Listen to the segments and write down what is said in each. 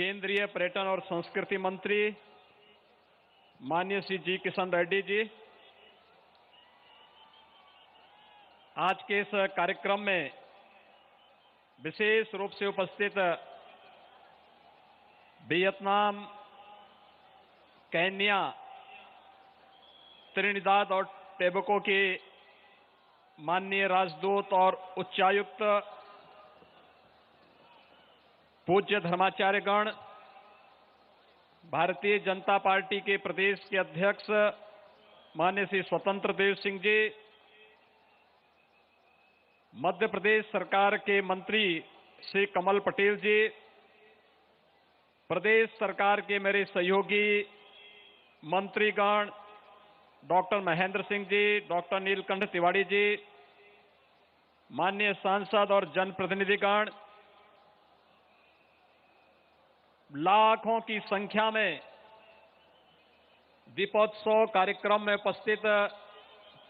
केंद्रीय पर्यटन और संस्कृति मंत्री माननीय श्री जी किशन रेड्डी जी, आज के इस कार्यक्रम में विशेष रूप से उपस्थित वियतनाम, केन्या, त्रिनिदाद और टोबैगो के माननीय राजदूत और उच्चायुक्त, पूज्य धर्माचार्यगण, भारतीय जनता पार्टी के प्रदेश के अध्यक्ष माननीय श्री स्वतंत्र देव सिंह जी, मध्य प्रदेश सरकार के मंत्री श्री कमल पटेल जी, प्रदेश सरकार के मेरे सहयोगी मंत्रीगण डॉक्टर महेंद्र सिंह जी, डॉक्टर नीलकंठ तिवारी जी, माननीय सांसद और जनप्रतिनिधिगण, लाखों की संख्या में दीपोत्सव कार्यक्रम में उपस्थित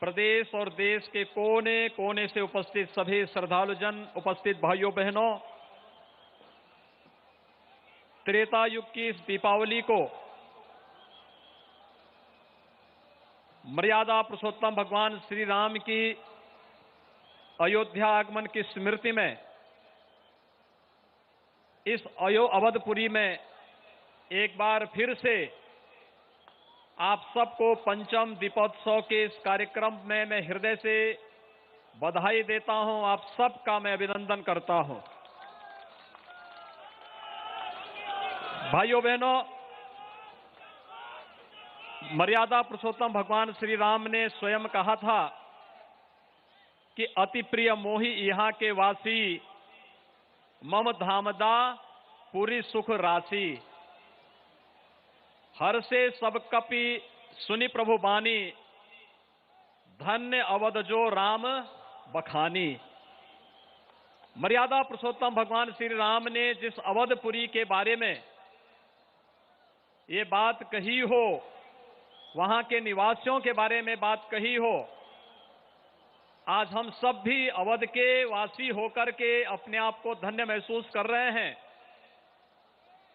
प्रदेश और देश के कोने कोने से उपस्थित सभी श्रद्धालुजन, उपस्थित भाइयों बहनों, त्रेता युग की इस दीपावली को मर्यादा पुरुषोत्तम भगवान श्री राम की अयोध्या आगमन की स्मृति में इस अवधपुरी में एक बार फिर से आप सबको पंचम दीपोत्सव के इस कार्यक्रम में मैं हृदय से बधाई देता हूं। आप सबका मैं अभिनंदन करता हूं। भाइयों बहनों, मर्यादा पुरुषोत्तम भगवान श्री राम ने स्वयं कहा था कि अति प्रिय मोहि यहां के वासी, मम धामदा पूरी सुख राशि, हर से सब कपि सुनि प्रभु बानी, धन्य अवध जो राम बखानी। मर्यादा पुरुषोत्तम भगवान श्री राम ने जिस अवधपुरी के बारे में ये बात कही हो, वहां के निवासियों के बारे में बात कही हो, आज हम सब भी अवध के वासी होकर के अपने आप को धन्य महसूस कर रहे हैं।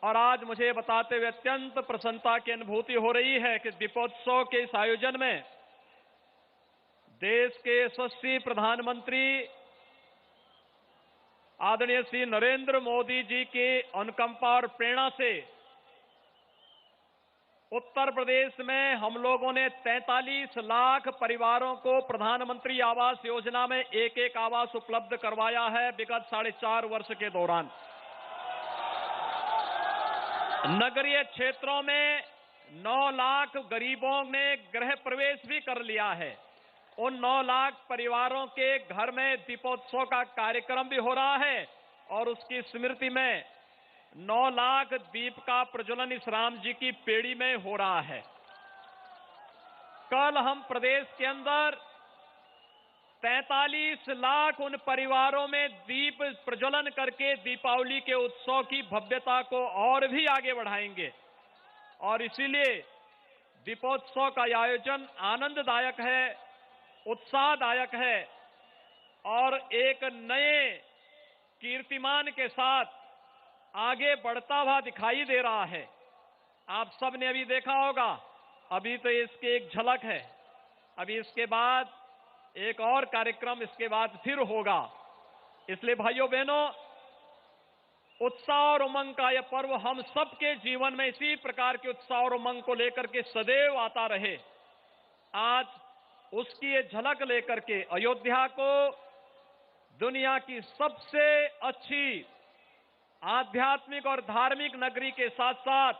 और आज मुझे बताते हुए अत्यंत प्रसन्नता की अनुभूति हो रही है कि दीपोत्सव के इस आयोजन में देश के यशस्वी प्रधानमंत्री आदरणीय श्री नरेंद्र मोदी जी के अनुकंपा और प्रेरणा से उत्तर प्रदेश में हम लोगों ने 43 लाख परिवारों को प्रधानमंत्री आवास योजना में एक एक आवास उपलब्ध करवाया है विगत 4.5 वर्ष के दौरान। नगरीय क्षेत्रों में 9 लाख गरीबों ने गृह प्रवेश भी कर लिया है। उन 9 लाख परिवारों के घर में दीपोत्सव का कार्यक्रम भी हो रहा है और उसकी स्मृति में 9 लाख दीप का प्रज्वलन इस राम जी की पेड़ी में हो रहा है। कल हम प्रदेश के अंदर 43 लाख उन परिवारों में दीप प्रज्वलन करके दीपावली के उत्सव की भव्यता को और भी आगे बढ़ाएंगे। और इसीलिए दीपोत्सव का आयोजन आनंददायक है, उत्साहदायक है और एक नए कीर्तिमान के साथ आगे बढ़ता हुआ दिखाई दे रहा है। आप सब ने अभी देखा होगा, अभी तो इसकी एक झलक है, अभी इसके बाद एक और कार्यक्रम इसके बाद फिर होगा। इसलिए भाइयों बहनों, उत्साह और उमंग का यह पर्व हम सबके जीवन में इसी प्रकार के उत्साह और उमंग को लेकर के सदैव आता रहे। आज उसकी ये झलक लेकर के अयोध्या को दुनिया की सबसे अच्छी आध्यात्मिक और धार्मिक नगरी के साथ साथ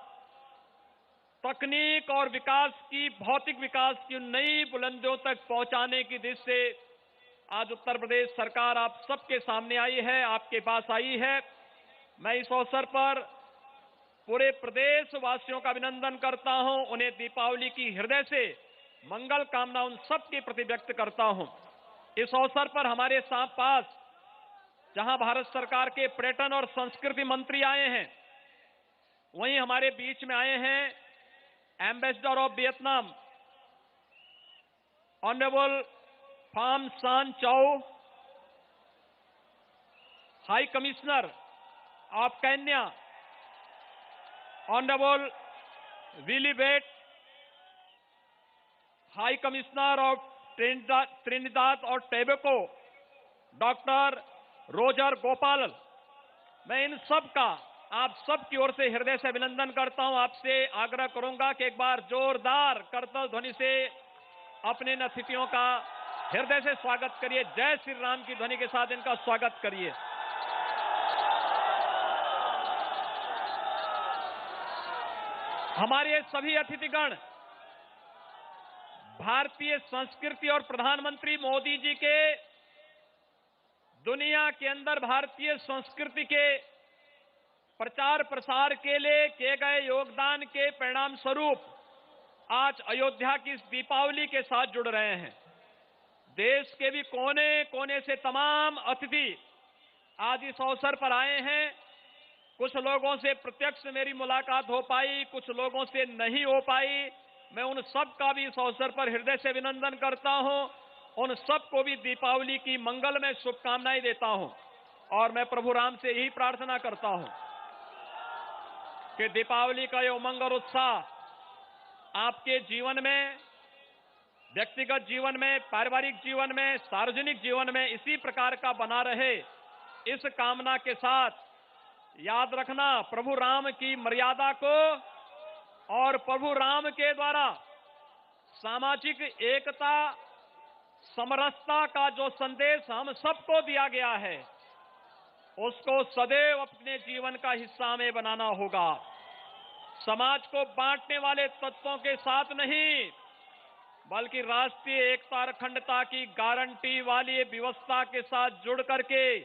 तकनीक और विकास की, भौतिक विकास की नई बुलंदियों तक पहुंचाने की दिशा से आज उत्तर प्रदेश सरकार आप सबके सामने आई है, आपके पास आई है। मैं इस अवसर पर पूरे प्रदेश वासियों का अभिनंदन करता हूं, उन्हें दीपावली की हृदय से मंगल कामना उन सबके प्रति व्यक्त करता हूं। इस अवसर पर हमारे पास जहां भारत सरकार के पर्यटन और संस्कृति मंत्री आए हैं, वहीं हमारे बीच में आए हैं ambassador of Vietnam honourable Pham Sanh Chau, high commissioner of Kenya Honorable Willie Bate, High Commissioner of Trinidad और टोबैगो, डॉक्टर रोजर गोपाल, मैं इन सब का आप सब की ओर से हृदय से अभिनंदन करता हूं। आपसे आग्रह करूंगा कि एक बार जोरदार करताल ध्वनि से अपने इन अतिथियों का हृदय से स्वागत करिए। जय श्री राम की ध्वनि के साथ इनका स्वागत करिए। हमारे सभी अतिथिगण भारतीय संस्कृति और प्रधानमंत्री मोदी जी के दुनिया के अंदर भारतीय संस्कृति के प्रचार प्रसार के लिए किए गए योगदान के परिणाम स्वरूप आज अयोध्या की इस दीपावली के साथ जुड़ रहे हैं। देश के भी कोने कोने से तमाम अतिथि आज इस अवसर पर आए हैं। कुछ लोगों से प्रत्यक्ष मेरी मुलाकात हो पाई, कुछ लोगों से नहीं हो पाई। मैं उन सब का भी इस अवसर पर हृदय से अभिनंदन करता हूं। उन सबको भी दीपावली की मंगलमय शुभकामनाएं देता हूं और मैं प्रभु राम से यही प्रार्थना करता हूं कि दीपावली का ये उमंग और उत्साह आपके जीवन में, व्यक्तिगत जीवन में, पारिवारिक जीवन में, सार्वजनिक जीवन में इसी प्रकार का बना रहे, इस कामना के साथ याद रखना प्रभु राम की मर्यादा को और प्रभु राम के द्वारा सामाजिक एकता, समरसता का जो संदेश हम सबको दिया गया है, उसको सदैव अपने जीवन का हिस्सा में बनाना होगा। समाज को बांटने वाले तत्वों के साथ नहीं, बल्कि राष्ट्रीय एकता और अखंडता की गारंटी वाली व्यवस्था के साथ जुड़ करके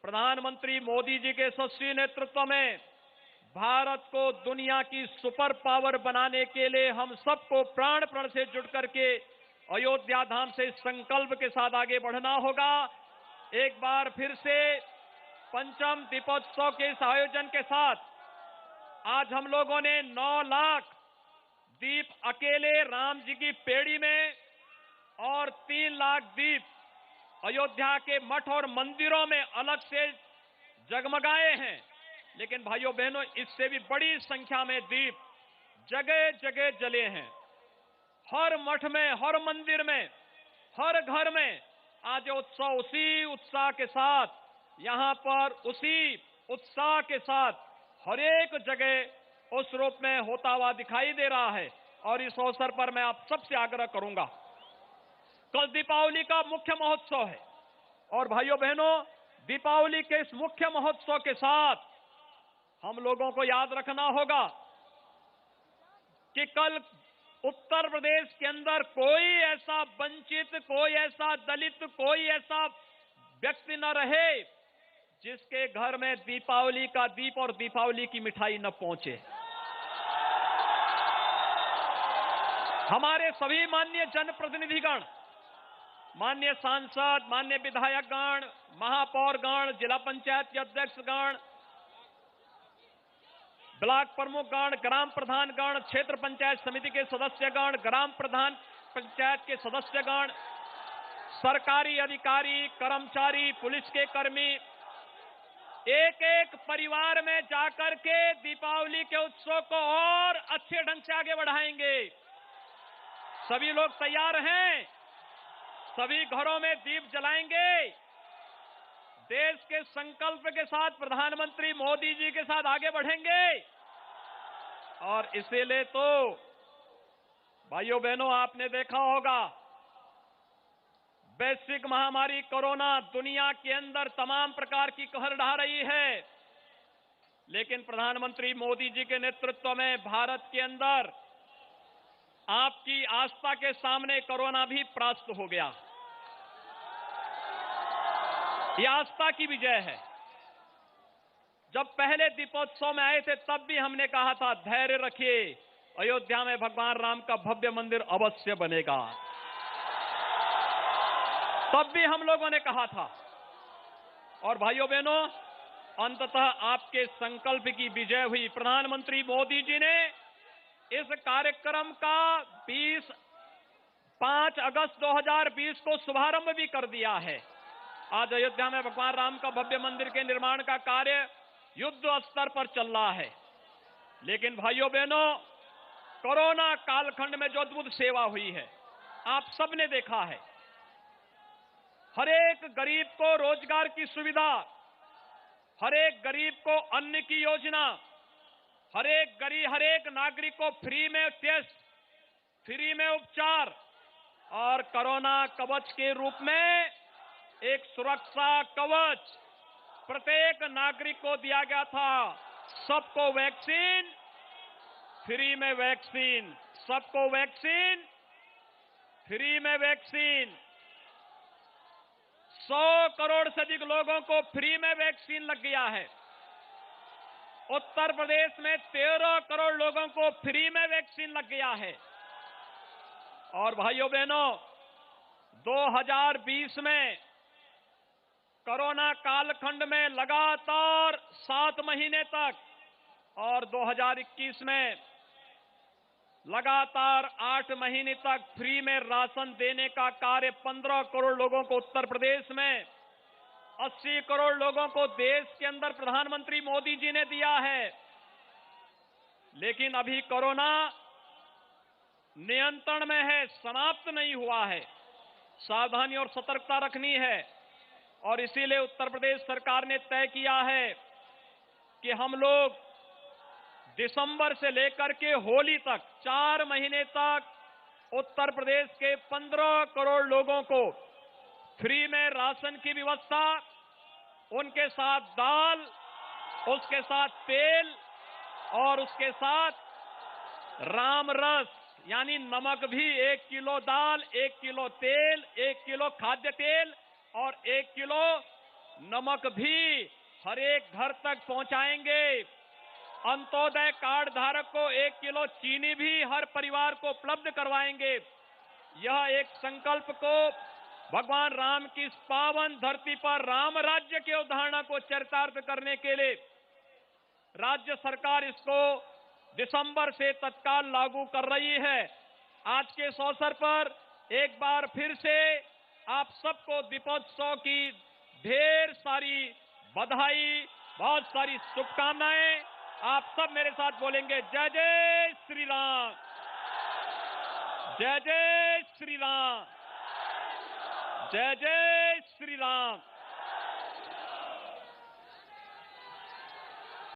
प्रधानमंत्री मोदी जी के यशस्वी नेतृत्व में भारत को दुनिया की सुपर पावर बनाने के लिए हम सबको प्राण प्रण से जुड़ करके अयोध्या धाम से संकल्प के साथ आगे बढ़ना होगा। एक बार फिर से पंचम दीपोत्सव के इस आयोजन के साथ आज हम लोगों ने 9 लाख दीप अकेले राम जी की पेड़ी में और 3 लाख दीप अयोध्या के मठ और मंदिरों में अलग से जगमगाए हैं। लेकिन भाइयों बहनों, इससे भी बड़ी संख्या में दीप जगह जगह जले हैं। हर मठ में, हर मंदिर में, हर घर में आज उत्सव उसी उत्साह के साथ, यहां पर उसी उत्साह के साथ हर एक जगह उस रूप में होता हुआ दिखाई दे रहा है। और इस अवसर पर मैं आप सबसे आग्रह करूंगा, कल दीपावली का मुख्य महोत्सव है और भाइयों बहनों, दीपावली के इस मुख्य महोत्सव के साथ हम लोगों को याद रखना होगा कि कल उत्तर प्रदेश के अंदर कोई ऐसा वंचित, कोई ऐसा दलित, कोई ऐसा व्यक्ति न रहे जिसके घर में दीपावली का दीप और दीपावली की मिठाई न पहुंचे। हमारे सभी माननीय जनप्रतिनिधिगण, माननीय सांसद, माननीय विधायकगण, महापौरगण, जिला पंचायत के अध्यक्षगण, ब्लॉक प्रमुखगण, ग्राम प्रधानगण, क्षेत्र पंचायत समिति के सदस्यगण, ग्राम प्रधान पंचायत के सदस्यगण, सरकारी अधिकारी, कर्मचारी, पुलिस के कर्मी, एक एक परिवार में जाकर के दीपावली के उत्सव को और अच्छे ढंग से आगे बढ़ाएंगे। सभी लोग तैयार हैं? सभी घरों में दीप जलाएंगे। देश के संकल्प के साथ प्रधानमंत्री मोदी जी के साथ आगे बढ़ेंगे। और इसीलिए तो भाइयों बहनों, आपने देखा होगा वैश्विक महामारी कोरोना दुनिया के अंदर तमाम प्रकार की कहर ढा रही है, लेकिन प्रधानमंत्री मोदी जी के नेतृत्व में भारत के अंदर आपकी आस्था के सामने कोरोना भी परास्त हो गया। यह आस्था की विजय है। जब पहले दीपोत्सव में आए थे तब भी हमने कहा था, धैर्य रखिए, अयोध्या में भगवान राम का भव्य मंदिर अवश्य बनेगा। तब भी हम लोगों ने कहा था। और भाइयों बहनों, अंततः आपके संकल्प की विजय हुई। प्रधानमंत्री मोदी जी ने इस कार्यक्रम का 5 अगस्त 2020 को शुभारंभ भी कर दिया है। आज अयोध्या में भगवान राम का भव्य मंदिर के निर्माण का कार्य युद्ध स्तर पर चल रहा है। लेकिन भाइयों बहनों, कोरोना कालखंड में जो अद्भुत सेवा हुई है आप सबने देखा है। हर एक गरीब को रोजगार की सुविधा, हर एक गरीब को अन्न की योजना, हर एक नागरिक को फ्री में टेस्ट, फ्री में उपचार और कोरोना कवच के रूप में एक सुरक्षा कवच प्रत्येक नागरिक को दिया गया था। सबको वैक्सीन, फ्री में वैक्सीन, सबको वैक्सीन, फ्री में वैक्सीन। 100 करोड़ से अधिक लोगों को फ्री में वैक्सीन लग गया है। उत्तर प्रदेश में 13 करोड़ लोगों को फ्री में वैक्सीन लग गया है। और भाइयों बहनों, 2020 में कोरोना कालखंड में लगातार 7 महीने तक और 2021 में लगातार 8 महीने तक फ्री में राशन देने का कार्य 15 करोड़ लोगों को उत्तर प्रदेश में, 80 करोड़ लोगों को देश के अंदर प्रधानमंत्री मोदी जी ने दिया है। लेकिन अभी कोरोना नियंत्रण में है, समाप्त नहीं हुआ है। सावधानी और सतर्कता रखनी है और इसीलिए उत्तर प्रदेश सरकार ने तय किया है कि हम लोग दिसंबर से लेकर के होली तक 4 महीने तक उत्तर प्रदेश के 15 करोड़ लोगों को फ्री में राशन की व्यवस्था, उनके साथ दाल, उसके साथ तेल और उसके साथ राम रस यानी नमक भी 1 किलो दाल, 1 किलो तेल, 1 किलो खाद्य तेल और 1 किलो नमक भी हर एक घर तक पहुंचाएंगे। अंत्योदय कार्ड धारक को 1 किलो चीनी भी हर परिवार को उपलब्ध करवाएंगे। यह एक संकल्प को भगवान राम की इस पावन धरती पर राम राज्य की अवधारणा को चरितार्थ करने के लिए राज्य सरकार इसको दिसंबर से तत्काल लागू कर रही है। आज के इस अवसर पर एक बार फिर से आप सबको दीपोत्सव की ढेर सारी बधाई, बहुत सारी शुभकामनाएं। आप सब मेरे साथ बोलेंगे जय जय श्री राम, जय जय श्री राम, जय जय श्री राम।